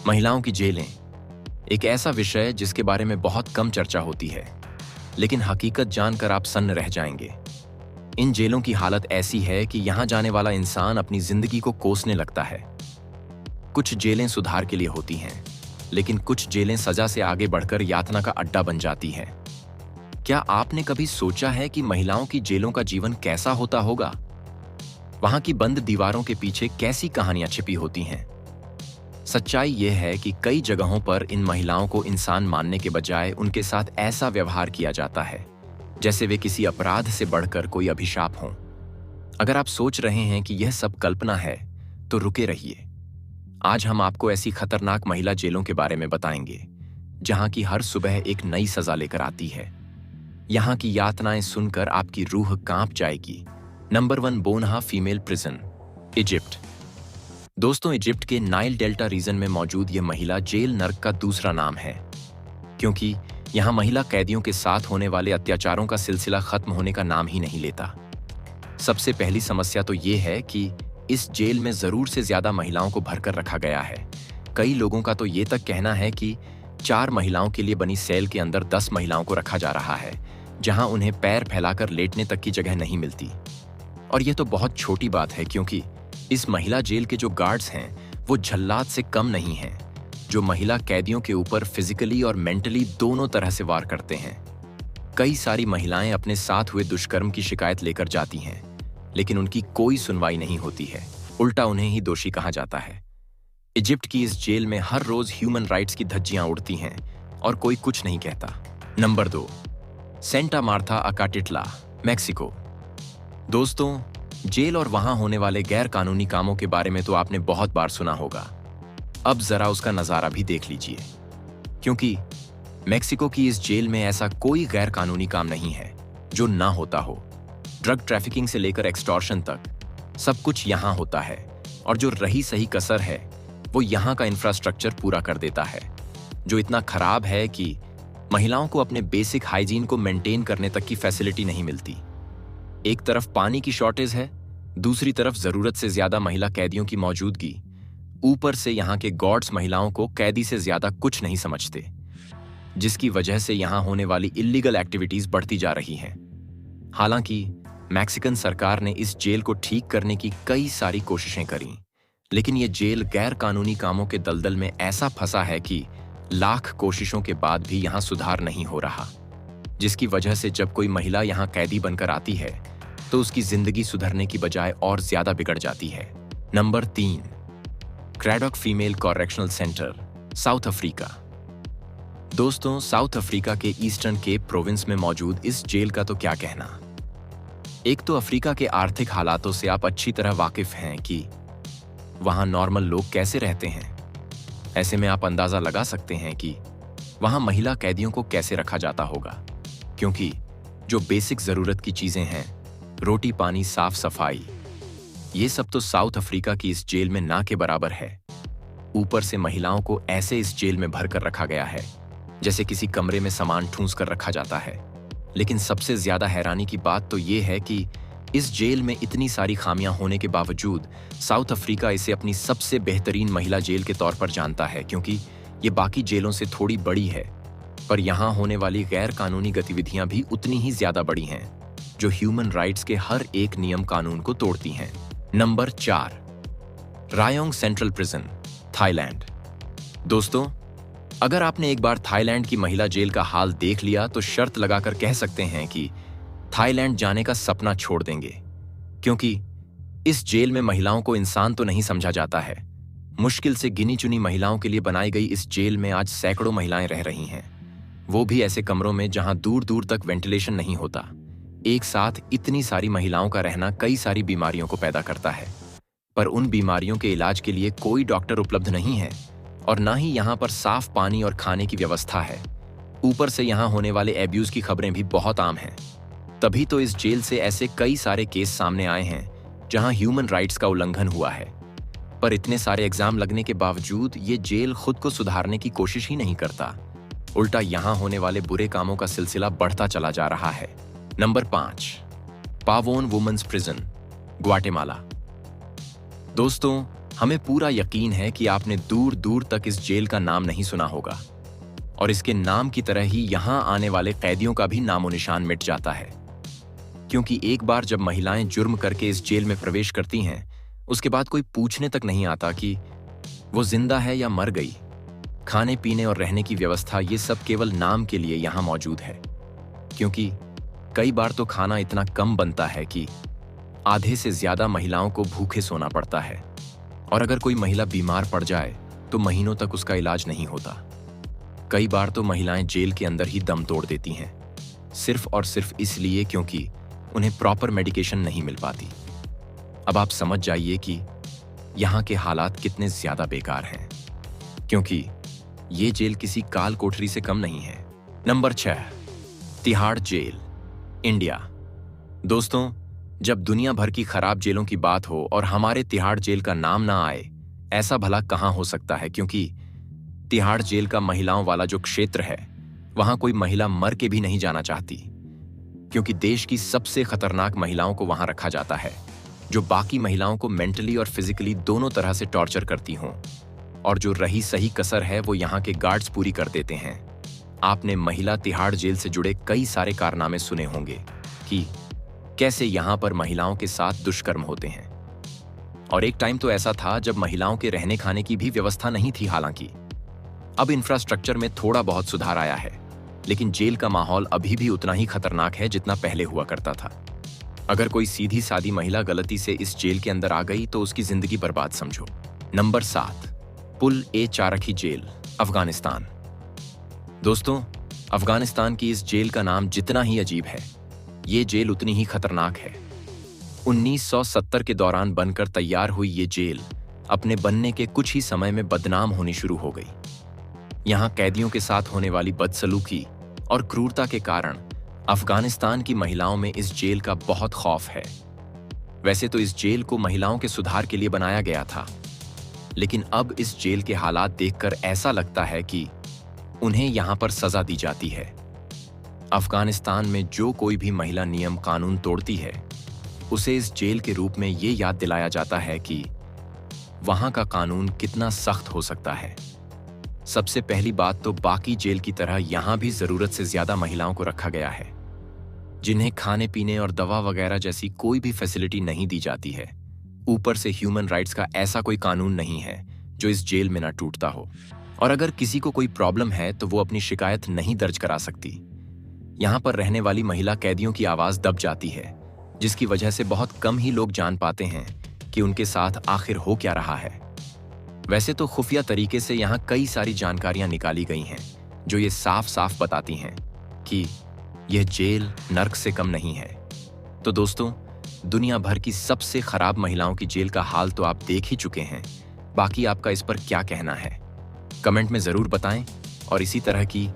महिलाओं की जेलें एक ऐसा विषय जिसके बारे में बहुत कम चर्चा होती है, लेकिन हकीकत जानकर आप सन्न रह जाएंगे। इन जेलों की हालत ऐसी है कि यहां जाने वाला इंसान अपनी जिंदगी को कोसने लगता है। कुछ जेलें सुधार के लिए होती हैं, लेकिन कुछ जेलें सजा से आगे बढ़कर यातना का अड्डा बन जाती हैं। क्या आपने कभी सोचा है कि महिलाओं की जेलों का जीवन कैसा होता होगा? वहां की बंद दीवारों के पीछे कैसी कहानियां छिपी होती हैं? सच्चाई यह है कि कई जगहों पर इन महिलाओं को इंसान मानने के बजाय उनके साथ ऐसा व्यवहार किया जाता है जैसे वे किसी अपराध से बढ़कर कोई अभिशाप हों। अगर आप सोच रहे हैं कि यह सब कल्पना है, तो रुके रहिए। आज हम आपको ऐसी खतरनाक महिला जेलों के बारे में बताएंगे जहां की हर सुबह एक नई सजा लेकर आती है। यहां की यातनाएं सुनकर आपकी रूह कांप जाएगी। Number 1, Banha female prison, Egypt. दोस्तों, इजिप्ट के नाइल डेल्टा रीजन में मौजूद यह महिला जेल नर्क का दूसरा नाम है, क्योंकि यहां महिला कैदियों के साथ होने वाले अत्याचारों का सिलसिला खत्म होने का नाम ही नहीं लेता। सबसे पहली समस्या तो यह है कि इस जेल में जरूर से ज्यादा महिलाओं को भरकर रखा गया है। कई लोगों का तो ये तक कहना है कि 4 महिलाओं के लिए बनी सेल के अंदर 10 महिलाओं को रखा जा रहा है, जहां उन्हें पैर फैलाकर लेटने तक की जगह नहीं मिलती। और यह तो बहुत छोटी बात है, क्योंकि इस महिला जेल के जो गार्ड्स हैं वो जल्लाद से कम नहीं हैं, जो महिला कैदियों के ऊपर फिजिकली और मेंटली दोनों तरह से वार करते हैं। कई सारी महिलाएं अपने साथ हुए दुष्कर्म की शिकायत लेकर जाती हैं, लेकिन उनकी कोई सुनवाई नहीं होती है। उल्टा उन्हें ही दोषी कहा जाता है। इजिप्ट की इस जेल में हर रोज ह्यूमन राइट्स की धज्जियां उड़ती हैं और कोई कुछ नहीं कहता। Number 2, Santa Martha Acatitla, Mexico. दोस्तों, जेल और वहां होने वाले गैर कानूनी कामों के बारे में तो आपने बहुत बार सुना होगा। अब जरा उसका नजारा भी देख लीजिए, क्योंकि मेक्सिको की इस जेल में ऐसा कोई गैर कानूनी काम नहीं है जो ना होता हो। ड्रग ट्रैफिकिंग से लेकर एक्सटॉर्शन तक सब कुछ यहां होता है, और जो रही सही कसर है वो यहां का इंफ्रास्ट्रक्चर पूरा कर देता है, जो इतना खराब है कि महिलाओं को अपने बेसिक हाइजीन को मेंटेन करने तक की फैसिलिटी नहीं मिलती। एक तरफ पानी की शॉर्टेज है, दूसरी तरफ जरूरत से ज्यादा महिला कैदियों की मौजूदगी। ऊपर से यहाँ के गार्ड्स महिलाओं को कैदी से ज्यादा कुछ नहीं समझते, जिसकी वजह से यहाँ होने वाली इल्लीगल एक्टिविटीज बढ़ती जा रही हैं। हालांकि मैक्सिकन सरकार ने इस जेल को ठीक करने की कई सारी कोशिशें करी, लेकिन ये जेल गैर कानूनी कामों के दलदल में ऐसा फंसा है कि लाख कोशिशों के बाद भी यहाँ सुधार नहीं हो रहा, जिसकी वजह से जब कोई महिला यहाँ कैदी बनकर आती है तो उसकी जिंदगी सुधरने की बजाय और ज्यादा बिगड़ जाती है। Number 3, Cradock female correctional centre, South Africa. दोस्तों, साउथ अफ्रीका के ईस्टर्न केप प्रोविंस में मौजूद इस जेल का तो क्या कहना। एक तो अफ्रीका के आर्थिक हालातों से आप अच्छी तरह वाकिफ हैं कि वहां नॉर्मल लोग कैसे रहते हैं। ऐसे में आप अंदाजा लगा सकते हैं कि वहां महिला कैदियों को कैसे रखा जाता होगा, क्योंकि जो बेसिक जरूरत की चीजें हैं, रोटी पानी साफ सफाई, ये सब तो साउथ अफ्रीका की इस जेल में ना के बराबर है। ऊपर से महिलाओं को ऐसे इस जेल में भर कर रखा गया है जैसे किसी कमरे में सामान ठूंस कर रखा जाता है। लेकिन सबसे ज्यादा हैरानी की बात तो ये है कि इस जेल में इतनी सारी खामियां होने के बावजूद साउथ अफ्रीका इसे अपनी सबसे बेहतरीन महिला जेल के तौर पर जानता है, क्योंकि ये बाकी जेलों से थोड़ी बड़ी है, पर यहां होने वाली गैर कानूनी गतिविधियां भी उतनी ही ज्यादा बड़ी हैं, जो ह्यूमन राइट्स के हर एक नियम कानून को तोड़ती हैं। Number 4, Rayong central prison, Thailand. दोस्तों, अगर आपने एक बार थाईलैंड की महिला जेल का हाल देख लिया तो शर्त लगाकर कह सकते हैं कि थाईलैंड जाने का सपना छोड़ देंगे, क्योंकि इस जेल में महिलाओं को इंसान तो नहीं समझा जाता है। मुश्किल से गिनी चुनी महिलाओं के लिए बनाई गई इस जेल में आज सैकड़ों महिलाएं रह रही हैं, वो भी ऐसे कमरों में जहां दूर दूर तक वेंटिलेशन नहीं होता। एक साथ इतनी सारी महिलाओं का रहना कई सारी बीमारियों को पैदा करता है, पर उन बीमारियों के इलाज के लिए कोई डॉक्टर उपलब्ध नहीं है, और ना ही यहाँ पर साफ पानी और खाने की व्यवस्था है। ऊपर से यहाँ होने वाले एब्यूज की खबरें भी बहुत आम हैं। तभी तो इस जेल से ऐसे कई सारे केस सामने आए हैं जहाँ ह्यूमन राइट्स का उल्लंघन हुआ है। पर इतने सारे एग्जाम लगने के बावजूद ये जेल खुद को सुधारने की कोशिश ही नहीं करता, उल्टा यहाँ होने वाले बुरे कामों का सिलसिला बढ़ता चला जा रहा है। Number 5, Pavon women's prison, Guatemala. दोस्तों, हमें पूरा यकीन है कि आपने दूर दूर तक इस जेल का नाम नहीं सुना होगा और इसके नाम की तरह ही यहां आने वाले कैदियों का भी नामो निशान मिट जाता है, क्योंकि एक बार जब महिलाएं जुर्म करके इस जेल में प्रवेश करती हैं, उसके बाद कोई पूछने तक नहीं आता कि वो जिंदा है या मर गई। खाने पीने और रहने की व्यवस्था, ये सब केवल नाम के लिए यहां मौजूद है, क्योंकि कई बार तो खाना इतना कम बनता है कि आधे से ज्यादा महिलाओं को भूखे सोना पड़ता है, और अगर कोई महिला बीमार पड़ जाए तो महीनों तक उसका इलाज नहीं होता। कई बार तो महिलाएं जेल के अंदर ही दम तोड़ देती हैं, सिर्फ और सिर्फ इसलिए क्योंकि उन्हें प्रॉपर मेडिकेशन नहीं मिल पाती। अब आप समझ जाइए कि यहाँ के हालात कितने ज्यादा बेकार हैं, क्योंकि ये जेल किसी काल कोठरी से कम नहीं है। नंबर 6, तिहाड़ जेल, इंडिया। दोस्तों, जब दुनिया भर की खराब जेलों की बात हो और हमारे तिहाड़ जेल का नाम ना आए, ऐसा भला कहां हो सकता है, क्योंकि तिहाड़ जेल का महिलाओं वाला जो क्षेत्र है, वहां कोई महिला मर के भी नहीं जाना चाहती, क्योंकि देश की सबसे खतरनाक महिलाओं को वहां रखा जाता है, जो बाकी महिलाओं को मेंटली और फिजिकली दोनों तरह से टॉर्चर करती हों, और जो रही सही कसर है वो यहाँ के गार्ड्स पूरी कर देते हैं। आपने महिला तिहाड़ जेल से जुड़े कई सारे कारनामे सुने होंगे कि कैसे यहाँ पर महिलाओं के साथ दुष्कर्म होते हैं, और एक टाइम तो ऐसा था जब महिलाओं के रहने खाने की भी व्यवस्था नहीं थी। हालांकि अब इंफ्रास्ट्रक्चर में थोड़ा बहुत सुधार आया है, लेकिन जेल का माहौल अभी भी उतना ही खतरनाक है जितना पहले हुआ करता था। अगर कोई सीधी सादी महिला गलती से इस जेल के अंदर आ गई तो उसकी जिंदगी बर्बाद समझो। नंबर 7, पुल ए चारखी जेल, अफगानिस्तान। दोस्तों, अफगानिस्तान की इस जेल का नाम जितना ही अजीब है, ये जेल उतनी ही खतरनाक है। 1970 के दौरान बनकर तैयार हुई ये जेल अपने बनने के कुछ ही समय में बदनाम होनी शुरू हो गई। यहाँ कैदियों के साथ होने वाली बदसलूकी और क्रूरता के कारण अफगानिस्तान की महिलाओं में इस जेल का बहुत खौफ है। वैसे तो इस जेल को महिलाओं के सुधार के लिए बनाया गया था, लेकिन अब इस जेल के हालात देखकर ऐसा लगता है कि उन्हें यहाँ पर सजा दी जाती है। अफगानिस्तान में जो कोई भी महिला नियम कानून तोड़ती है, उसे इस जेल के रूप में ये याद दिलाया जाता है कि वहां का कानून कितना सख्त हो सकता है। सबसे पहली बात तो बाकी जेल की तरह यहां भी जरूरत से ज्यादा महिलाओं को रखा गया है, जिन्हें खाने पीने और दवा वगैरह जैसी कोई भी फैसिलिटी नहीं दी जाती है। ऊपर से ह्यूमन राइट्स का ऐसा कोई कानून नहीं है जो इस जेल में ना टूटता हो, और अगर किसी को कोई प्रॉब्लम है तो वो अपनी शिकायत नहीं दर्ज करा सकती। यहाँ पर रहने वाली महिला कैदियों की आवाज दब जाती है, जिसकी वजह से बहुत कम ही लोग जान पाते हैं कि उनके साथ आखिर हो क्या रहा है। वैसे तो खुफिया तरीके से यहाँ कई सारी जानकारियां निकाली गई हैं जो ये साफ साफ बताती हैं कि यह जेल नर्क से कम नहीं है। तो दोस्तों, दुनिया भर की सबसे खराब महिलाओं की जेल का हाल तो आप देख ही चुके हैं। बाकी आपका इस पर क्या कहना है, कमेंट में जरूर बताएं, और इसी तरह की